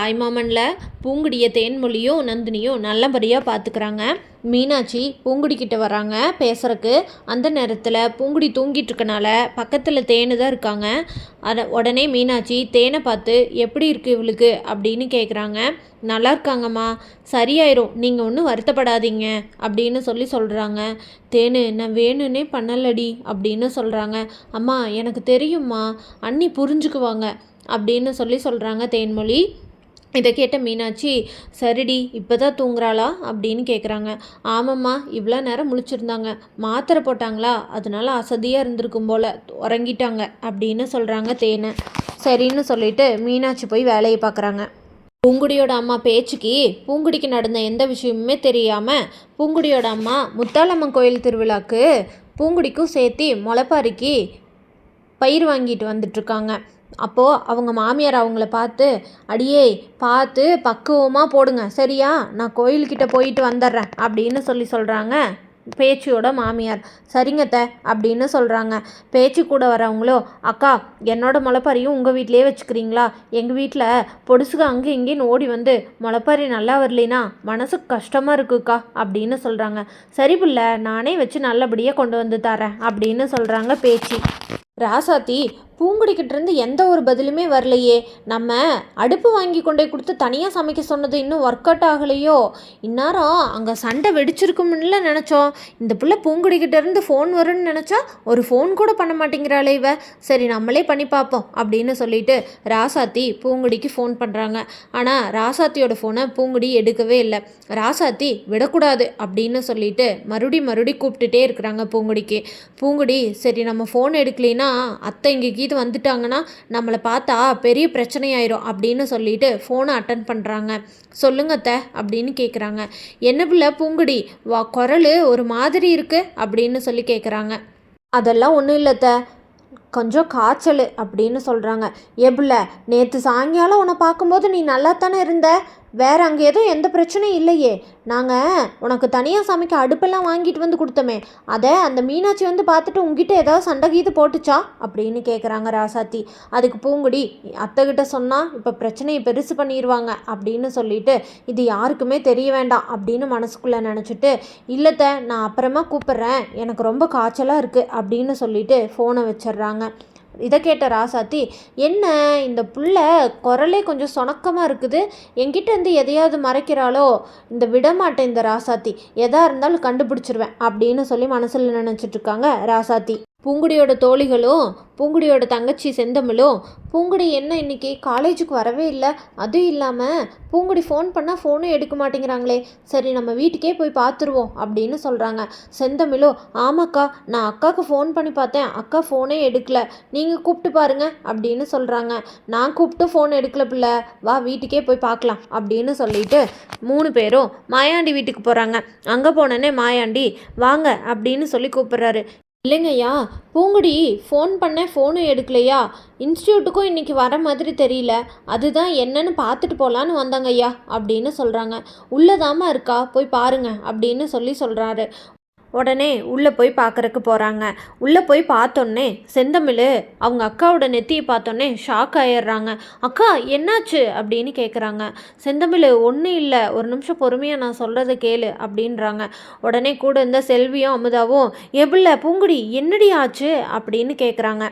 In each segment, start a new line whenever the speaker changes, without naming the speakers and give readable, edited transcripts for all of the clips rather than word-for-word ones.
தாய்மாமனில் பூங்குடியை தேன்மொழியும் நந்தினியும் நல்லபடியாக பார்த்துக்கிறாங்க. மீனாட்சி பூங்குடிக்கிட்ட வராங்க பேசுகிறக்கு. அந்த நேரத்தில் பூங்குடி தூங்கிட்டு இருக்கனால பக்கத்தில் தேனு தான் இருக்காங்க. உடனே மீனாட்சி தேனை பார்த்து எப்படி இருக்குது இவளுக்கு அப்படின்னு கேட்குறாங்க. நல்லா இருக்காங்கம்மா, சரியாயிரும், நீங்கள் ஒன்றும் வருத்தப்படாதீங்க அப்படின்னு சொல்கிறாங்க. தேனு நான் வேணும்னே பண்ணலடி அப்படின்னு சொல்கிறாங்க. அம்மா எனக்கு தெரியும்மா, அண்ணி புரிஞ்சுக்குவாங்க அப்படின்னு சொல்கிறாங்க தேன்மொழி. இதை கேட்ட மீனாட்சி, சரிடி இப்போ தான் தூங்குறாளா அப்படின்னு கேட்குறாங்க. ஆமாம்மா, இவ்வளோ நேரம் முழிச்சிருந்தாங்க, மாத்திரை போட்டாங்களா, அதனால அசதியாக இருந்திருக்கும் போல் உறங்கிட்டாங்க அப்படின்னு சொல்கிறாங்க தேனை. சரின்னு சொல்லிட்டு மீனாட்சி போய் வேலையை பார்க்குறாங்க. பூங்குடியோட அம்மா பேச்சுக்கு பூங்குடிக்கு நடந்த எந்த விஷயமுமே தெரியாமல் பூங்குடியோட அம்மா முத்தாலம்மன் கோயில் திருவிழாக்கு பூங்குடிக்கும் சேர்த்து முளைப்பாரிக்கு பயிர் வாங்கிட்டு வந்துட்டுருக்காங்க. அப்போது அவங்க மாமியார் அவங்கள பார்த்து, அடியே பார்த்து பக்குவமாக போடுங்க சரியா, நான் கோயில்கிட்ட போயிட்டு வந்துடுறேன் அப்படின்னு சொல்கிறாங்க பேச்சியோட மாமியார். சரிங்கத்த அப்படின்னு சொல்கிறாங்க. பேச்சு கூட வரவங்களோ, அக்கா என்னோட முளைப்பாரியும் உங்கள் வீட்டிலே வச்சுக்கிறீங்களா, எங்கள் வீட்டில் பொடுசுக அங்கே இங்கேன்னு ஓடி வந்து முளைப்பாரி நல்லா வரலினா மனசுக்கு கஷ்டமாக இருக்குக்கா அப்படின்னு சொல்கிறாங்க. சரி புள்ள, நானே வச்சு நல்லபடியாக கொண்டு வந்து தரேன் அப்படின்னு சொல்கிறாங்க பேச்சு. ராசாத்தி பூங்குடிக்கிட்டேருந்து எந்த ஒரு பதிலுமே வரலையே, நம்ம அடுப்பு வாங்கி கொண்டே கொடுத்து தனியாக சமைக்க சொன்னது இன்னும் ஒர்க் அவுட் ஆகலையோ, இந்நேரம் அங்கே சண்டை வெடிச்சிருக்கும்ல நினச்சோம். இந்த பிள்ளை பூங்குடிக்கிட்டேருந்து ஃபோன் வரும்னு நினச்சா ஒரு ஃபோன் கூட பண்ண மாட்டேங்கிறாளே இவ, சரி நம்மளே பண்ணி பார்ப்போம் அப்படின்னு சொல்லிட்டு ராசாத்தி பூங்குடிக்கு ஃபோன் பண்ணுறாங்க. ஆனால் ராசாத்தியோட ஃபோனை பூங்குடி எடுக்கவே இல்லை. ராசாத்தி விடக்கூடாது அப்படின்னு சொல்லிட்டு மறுபடி கூப்பிட்டுட்டே இருக்கிறாங்க பூங்குடிக்கு. பூங்குடி சரி நம்ம ஃபோன் எடுக்கலைன்னா அத்தை இங்கே வந்துட்டாங்கன்னா நம்மளை பார்த்தா பெரிய பிரச்சனையாயிரும் அப்படின்னு சொல்லிட்டு ஃபோனை அட்டன் பண்ணுறாங்க. சொல்லுங்கத்த அப்படின்னு கேட்குறாங்க. என்ன பிள்ளை பூங்குடி குரல் ஒரு மாதிரி இருக்குது அப்படின்னு கேட்குறாங்க. அதெல்லாம் ஒன்றும் இல்லைத்த, கொஞ்சம் காய்ச்சல் அப்படின்னு சொல்கிறாங்க. ஏபிள்ள நேற்று சாயங்காலம் உன்னை பார்க்கும்போது நீ நல்லா தானே இருந்த, வேற அங்கே எதுவும் எந்த பிரச்சனையும் இல்லையே, நாங்கள் உனக்கு தனியாக சமைக்க அடுப்பெல்லாம் வாங்கிட்டு வந்து கொடுத்தோமே, அதை அந்த மீனாட்சி வந்து பார்த்துட்டு உங்ககிட்ட ஏதாவது சண்டை கீது போட்டுச்சா அப்படின்னு கேட்குறாங்க ராசாத்தி. அதுக்கு பூங்குடி, அத்தைக்கிட்ட சொன்னால் இப்போ பிரச்சனையை பெருசு பண்ணிடுவாங்க அப்படின்னு சொல்லிட்டு இது யாருக்குமே தெரிய வேண்டாம் அப்படின்னு மனசுக்குள்ளே நினச்சிட்டு, இல்லைத்த நான் அப்புறமா கூப்பிட்றேன், எனக்கு ரொம்ப காய்ச்சலாக இருக்குது அப்படின்னு சொல்லிட்டு ஃபோனை வச்சிடுறாங்க. இதை கேட்ட ராசாத்தி, என்ன இந்த புள்ள குரலே கொஞ்சம் சொணக்கமாக இருக்குது, என்கிட்ட இருந்து எதையாவது மறைக்கிறாளோ, இந்த விடமாட்டேன் இந்த ராசாத்தி, எதாக இருந்தாலும் கண்டுபிடிச்சிருவேன் அப்படின்னு மனசில் நினச்சிட்ருக்காங்க ராசாத்தி. பூங்குடியோட தோழிகளும் பூங்குடியோட தங்கச்சி செந்தமிழும், பூங்குடி என்ன இன்னைக்கு காலேஜுக்கு வரவே இல்லை, அதுவும் இல்லாமல் பூங்குடி ஃபோன் பண்ணால் ஃபோனும் எடுக்க மாட்டேங்கிறாங்களே, சரி நம்ம வீட்டுக்கே போய் பார்த்துருவோம் அப்படின்னு சொல்கிறாங்க. செந்தமிழும், ஆமாக்கா நான் அக்காவுக்கு ஃபோன் பண்ணி பார்த்தேன், அக்கா ஃபோனே எடுக்கல, நீங்கள் கூப்பிட்டு பாருங்க அப்படின்னு சொல்கிறாங்க. நான் கூப்பிட்டு ஃபோன் எடுக்கல பிள்ளை, வா வீட்டுக்கே போய் பார்க்கலாம் அப்படின்னு சொல்லிட்டு 3 பேரும் மாயாண்டி வீட்டுக்கு போகிறாங்க. அங்கே போனோன்னே மாயாண்டி வாங்க அப்படின்னு கூப்பிட்றாரு. இல்லைங்கய்யா, பூங்குடி ஃபோன் பண்ணேன் ஃபோனும் எடுக்கலையா, இன்ஸ்டியூட்டுக்கும் இன்றைக்கி வர மாதிரி தெரியல, அதுதான் என்னன்னு பார்த்துட்டு போகலான்னு வந்தாங்கய்யா அப்படின்னு சொல்கிறாங்க. உள்ளதாமா இருக்கா, போய் பாருங்க அப்படின்னு சொல்கிறாரு. உடனே உள்ளே போய் பார்க்குறக்கு போகிறாங்க. உள்ளே போய் பார்த்தோன்னே செந்தமிழ் அவங்க அக்காவோட நெத்தியை பார்த்தோன்னே ஷாக் ஆயிடுறாங்க. அக்கா என்னாச்சு அப்படின்னு கேட்குறாங்க. செந்தமிழ் ஒன்றும் இல்லை, ஒரு நிமிஷம் பொறுமையாக நான் சொல்கிறத கேளு அப்படின்றாங்க. உடனே கூட இருந்த செல்வியும் அமுதாவும், எபில்ல பூங்குடி என்னடி ஆச்சு அப்படின்னு கேட்குறாங்க.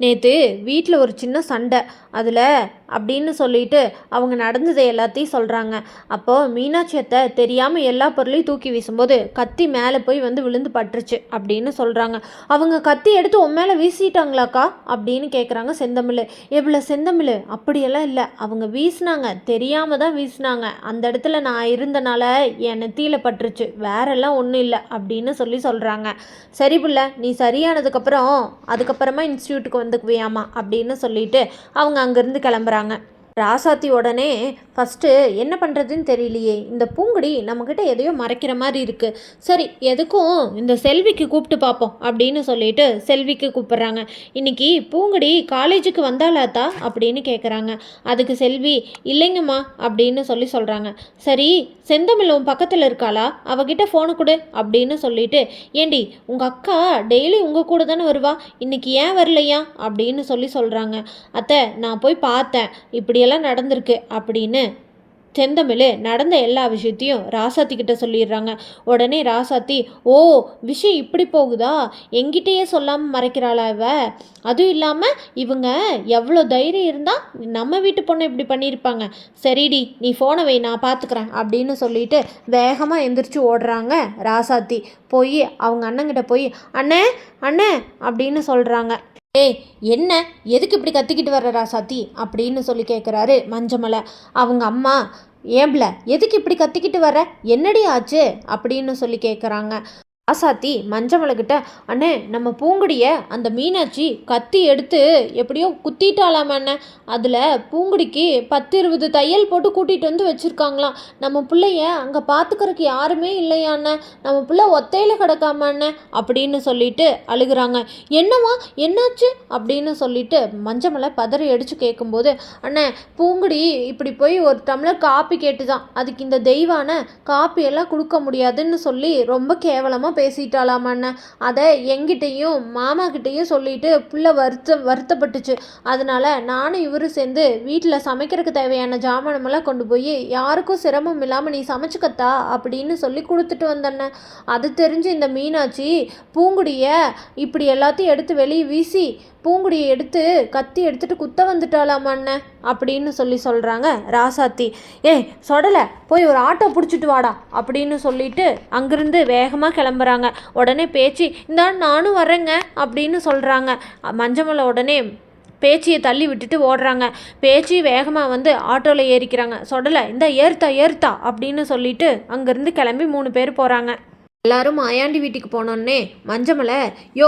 நேற்று வீட்டில் ஒரு சின்ன சண்டை, அதில் அப்படின்னு சொல்லிட்டு அவங்க நடந்ததை எல்லாத்தையும் சொல்கிறாங்க. அப்போது மீனாட்சி அத்தை தெரியாமல் எல்லா பொருளையும் தூக்கி வீசும்போது கத்தி மேலே போய் விழுந்து பட்டுருச்சு அப்படின்னு சொல்கிறாங்க. அவங்க கத்தி எடுத்து உன் மேலே வீசிட்டாங்களாக்கா அப்படின்னு கேட்குறாங்க செந்தமிழ். எவ்வளோ செந்தமிழ், அப்படியெல்லாம் இல்லை, அவங்க வீசினாங்க, தெரியாமல் தான் வீசினாங்க, அந்த இடத்துல நான் இருந்தனால என் நெத்தியில் பட்டுருச்சு, வேறெல்லாம் ஒன்றும் இல்லை அப்படின்னு சொல்கிறாங்க. சரி புள்ள, நீ அதுக்கப்புறமா இன்ஸ்டியூட்டுக்கு வந்துக்குவியாமா அப்படின்னு சொல்லிட்டு அவங்க அங்கேருந்து கிளம்புறாங்க. ராசாத்தி உடனே ஃபஸ்ட்டு என்ன பண்ணுறதுன்னு தெரியலையே, இந்த பூங்குடி நம்மக்கிட்ட எதையோ மறைக்கிற மாதிரி இருக்குது, சரி எதுக்கும் இந்த செல்விக்கு கூப்பிட்டு பார்ப்போம் அப்படின்னு சொல்லிட்டு செல்விக்கு கூப்பிட்றாங்க. இன்றைக்கி பூங்குடி காலேஜுக்கு வந்தாலாத்தா அப்படின்னு கேட்குறாங்க. அதுக்கு செல்வி, இல்லைங்கம்மா அப்படின்னு சொல்கிறாங்க. சரி செந்தமிழ் உன் பக்கத்தில் இருக்காளா, அவகிட்ட ஃபோனை கொடு அப்படின்னு சொல்லிட்டு, ஏண்டி உங்கள் அக்கா டெய்லி உங்கள் கூட தானே வருவா, இன்றைக்கி ஏன் வரலையா அப்படின்னு சொல்கிறாங்க. அத்தை நான் போய் பார்த்தேன், இப்படியெல்லாம் இப்படியெல்லாம் நடந்திருக்கு அப்படின்னு செந்தமிழ் நடந்த எல்லா விஷயத்தையும் ராசாத்திக்கிட்ட சொல்லிடுறாங்க. உடனே ராசாத்தி, ஓ விஷயம் இப்படி போகுதா, எங்கிட்டயே சொல்லாமல் மறைக்கிறாளா இவ? அதுவும் இல்லாமல் இவங்க எவ்வளோ தைரியம் இருந்தால் நம்ம வீட்டு பொண்ணை இப்படி பண்ணியிருப்பாங்க. சரிடி, நீ ஃபோனை வை, நான் பார்த்துக்கிறேன் அப்படின்னு சொல்லிட்டு வேகமாக எந்திரிச்சு ஓடுறாங்க ராசாத்தி. போய் அவங்க அண்ணங்கிட்ட போய், அண்ணே அண்ணே அப்படின்னு சொல்கிறாங்க. ஏய் என்ன, எதுக்கு இப்படி கத்திக்கிட்டு வர்ற ராசாத்தி அப்படின்னு சொல்லி கேட்குறாரு மஞ்சமலை. அவங்க அம்மா, ஏம்பல எதுக்கு இப்படி கத்திக்கிட்டு வர, என்னடி ஆச்சு அப்படின்னு சொல்லி கேட்குறாங்க. ராசாத்தி மஞ்சமலைக்கிட்ட, அண்ணே நம்ம பூங்குடியை அந்த மீனாட்சி கத்தி எடுத்து எப்படியோ குத்திட்டாலாம அண்ணே, அதில் பூங்குடிக்கு 10-20 தையல் போட்டு கூட்டிகிட்டு வந்து வச்சுருக்காங்களாம். நம்ம பிள்ளைய அங்கே பார்த்துக்கிறதுக்கு யாருமே இல்லையா அண்ணே, நம்ம பிள்ளை ஒத்தையில் கிடக்காம அண்ணே அப்படின்னு சொல்லிட்டு அழுகுறாங்க. என்னவா என்னாச்சு அப்படின்னு சொல்லிட்டு மஞ்சமலை பதறி அடித்து கேட்கும்போது, அண்ணே பூங்குடி இப்படி போய் ஒரு டம்ளர் காப்பி கேட்டுதான், அதுக்கு இந்த தெய்வான காப்பியெல்லாம் கொடுக்க முடியாதுன்னு சொல்லி ரொம்ப கேவலமாக பேசிட்டாலாமண்ண. அதை எங்கிட்டையும் மாமா கிட்டேயும் சொல்லிட்டு புள்ள வருத்தப்பட்டுச்சு. அதனால நானும் இவரும் சேர்ந்து வீட்டில் சமைக்கிறதுக்கு தேவையான ஜாமானமெல்லாம் கொண்டு போய் யாருக்கும் சிரமம் இல்லாமல் நீ சமைச்சுக்கத்தா அப்படின்னு சொல்லி கொடுத்துட்டு வந்தண்ண. அது தெரிஞ்சு இந்த மீனாட்சி பூங்குடியை இப்படி எல்லாத்தையும் எடுத்து வெளியே வீசி பூங்குடியை எடுத்து கத்தி எடுத்துட்டு குத்த வந்துட்டாலாமண்ண அப்படின்னு சொல்லி சொல்கிறாங்க ராசாத்தி. ஏய் சொடலை, போய் ஒரு ஆட்டோ பிடிச்சிட்டு வாடா அப்படின்னு சொல்லிட்டு அங்கேருந்து வேகமாக கிளம்புறாங்க. உடனே பேச்சு, இந்தா நானும் வரேங்க அப்படின்னு சொல்கிறாங்க. மஞ்சமலை உடனே பேச்சியை தள்ளி விட்டுட்டு ஓடுறாங்க. பேச்சு வேகமாக வந்து ஆட்டோவில் ஏறிக்கிறாங்க. சொடலை, இந்த ஏறுத்தா அப்படின்னு சொல்லிட்டு அங்கேருந்து கிளம்பி 3 பேர் போகிறாங்க. எல்லாரும் மாயாண்டி வீட்டுக்கு போனோன்னே மஞ்சமலை, யோ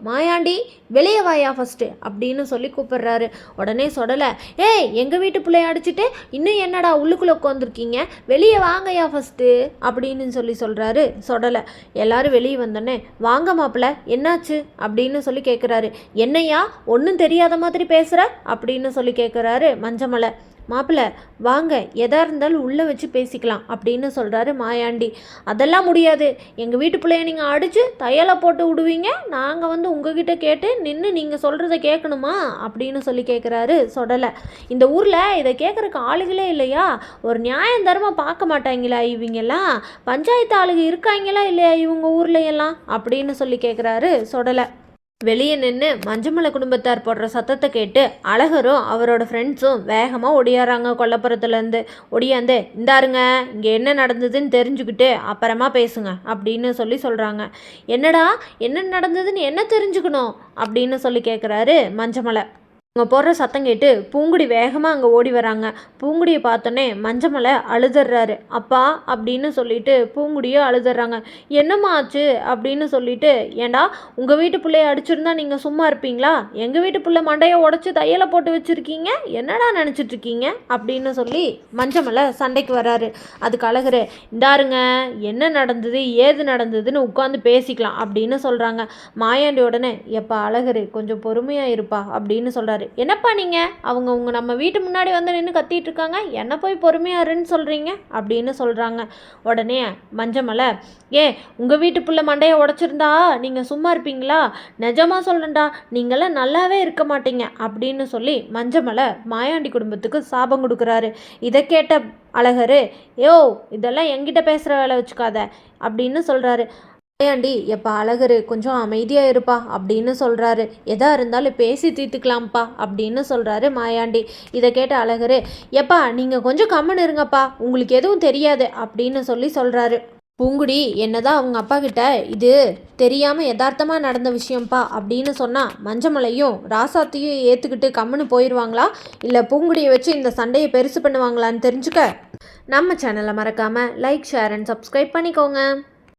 மாயாண்டி வெளியே வாயா ஃபஸ்ட்டு அப்படின்னு சொல்லி கூப்பிடுறாரு. உடனே சொடலை, ஏய் எங்கள் வீட்டு பிள்ளைய அடிச்சுட்டு இன்னும் என்னடா உள்ளுக்குள்ளே உட்காந்துருக்கீங்க, வெளியே வாங்கயா ஃபஸ்ட்டு அப்படின்னு சொல்லி சொல்கிறாரு சொடலை. எல்லாரும் வெளியே வந்தோடனே, வாங்க மாப்பிள்ள என்னாச்சு அப்படின்னு சொல்லி கேட்குறாரு. என்னையா ஒன்றும் தெரியாத மாதிரி பேசுகிற அப்படின்னு சொல்லி கேட்குறாரு மஞ்சமலை. மாப்பிள்ள வாங்க, எதாக இருந்தாலும் உள்ளே வச்சு பேசிக்கலாம் அப்படின்னு சொல்கிறாரு மாயாண்டி. அதெல்லாம் முடியாது, எங்கள் வீட்டு பிள்ளைய நீங்கள் அடித்து தையலை போட்டு விடுவீங்க, நாங்கள் வந்து உங்ககிட்ட கேட்டு நின்று நீங்கள் சொல்கிறத கேட்கணுமா அப்படின்னு சொல்லி கேட்குறாரு சொடலை. இந்த ஊரில் இதை கேட்குறக்கு ஆளுகளே இல்லையா, ஒரு நியாயம் தர்மம் பார்க்க மாட்டாங்களா இவங்கெல்லாம், பஞ்சாயத்து ஆளுங்க இருக்காங்களா இல்லையா இவங்க ஊர்லையெல்லாம் அப்படின்னு சொல்லி கேட்குறாரு சொடலை. வெளியே நின்று மஞ்சமலை குடும்பத்தார் போடுற சத்தத்தை கேட்டு அழகரும் அவரோட ஃப்ரெண்ட்ஸும் வேகமாக ஒடியாராங்க. கொல்லப்புறத்துலேருந்து ஒடியாந்து, இந்தாருங்க இங்கே என்ன நடந்ததுன்னு தெரிஞ்சுக்கிட்டு அப்புறமா பேசுங்க அப்படின்னு சொல்கிறாங்க. என்னடா என்ன நடந்ததுன்னு என்ன தெரிஞ்சுக்கணும் அப்படின்னு சொல்லி கேட்குறாரு மஞ்சமலை. அவங்க போடுற சத்தம் கேட்டு பூங்குடி வேகமாக அங்கே ஓடி வராங்க. பூங்குடியை பார்த்தோன்னே மஞ்சமலை அழுதுறாரு. அப்பா அப்படின்னு சொல்லிட்டு பூங்குடியும் அழுதுறாங்க. என்னம்மா ஆச்சு அப்படின்னு சொல்லிட்டு, ஏண்டா உங்கள் வீட்டு பிள்ளைய அடிச்சிருந்தா நீங்கள் சும்மா இருப்பீங்களா, எங்கள் வீட்டு பிள்ளை மண்டையை உடச்சி தையலை போட்டு வச்சுருக்கீங்க, என்னடா நினச்சிட்ருக்கீங்க அப்படின்னு சொல்லி மஞ்சமலை சண்டைக்கு வராரு. அதுக்கு அழகரு, இந்தாருங்க என்ன நடந்தது ஏது நடந்ததுன்னு உட்காந்து பேசிக்கலாம் அப்படின்னு சொல்கிறாங்க. மாயாண்டி உடனே, எப்பா அழகரு கொஞ்சம் பொறுமையாக இருப்பா அப்படின்னு சொல்கிறாரு. என்னப்பா நீங்கள் அவங்க நம்ம வீட்டு முன்னாடி வந்து நின்று கத்திட்டு இருக்காங்க, என்ன போய் பொறுமையாருன்னு சொல்கிறீங்க அப்படின்னு சொல்கிறாங்க. உடனே மஞ்சமலை, உங்கள் வீட்டு பிள்ளை மண்டையை உடச்சிருந்தா நீங்கள் சும்மா இருப்பீங்களா, நிஜமாக சொல்கிறேன்டா நீங்களாம் நல்லாவே இருக்க மாட்டீங்க அப்படின்னு சொல்லி மஞ்சமலை மாயாண்டி குடும்பத்துக்கு சாபம் கொடுக்குறாரு. இதை கேட்ட அழகரு, இதெல்லாம் என்கிட்ட பேசுகிற வேலை வச்சுக்காத அப்படின்னு சொல்கிறாரு. மாயாண்டி, எப்பா அழகரு கொஞ்சம் அமைதியாக இருப்பா அப்படின்னு சொல்கிறாரு. எதாக இருந்தாலும் பேசி தீர்த்துக்கலாம்ப்பா அப்படின்னு சொல்கிறாரு மாயாண்டி. இதை கேட்ட அழகரு, எப்பா நீங்கள் கொஞ்சம் கம்முன்னு இருங்கப்பா, உங்களுக்கு எதுவும் தெரியாது அப்படின்னு சொல்கிறாரு. பூங்குடி என்னதான் அவங்க அப்பா கிட்ட இது தெரியாமல் யதார்த்தமாக நடந்த விஷயம்ப்பா அப்படின்னு சொன்னால் மஞ்சமலையும் ராசாத்தையும் ஏற்றுக்கிட்டு கம்முன்னு போயிடுவாங்களா, இல்லை பூங்குடியை வச்சு இந்த சண்டையை பெருசு பண்ணுவாங்களான்னு தெரிஞ்சுக்க நம்ம சேனலை மறக்காமல் லைக், ஷேர் அண்ட் சப்ஸ்கிரைப் பண்ணிக்கோங்க.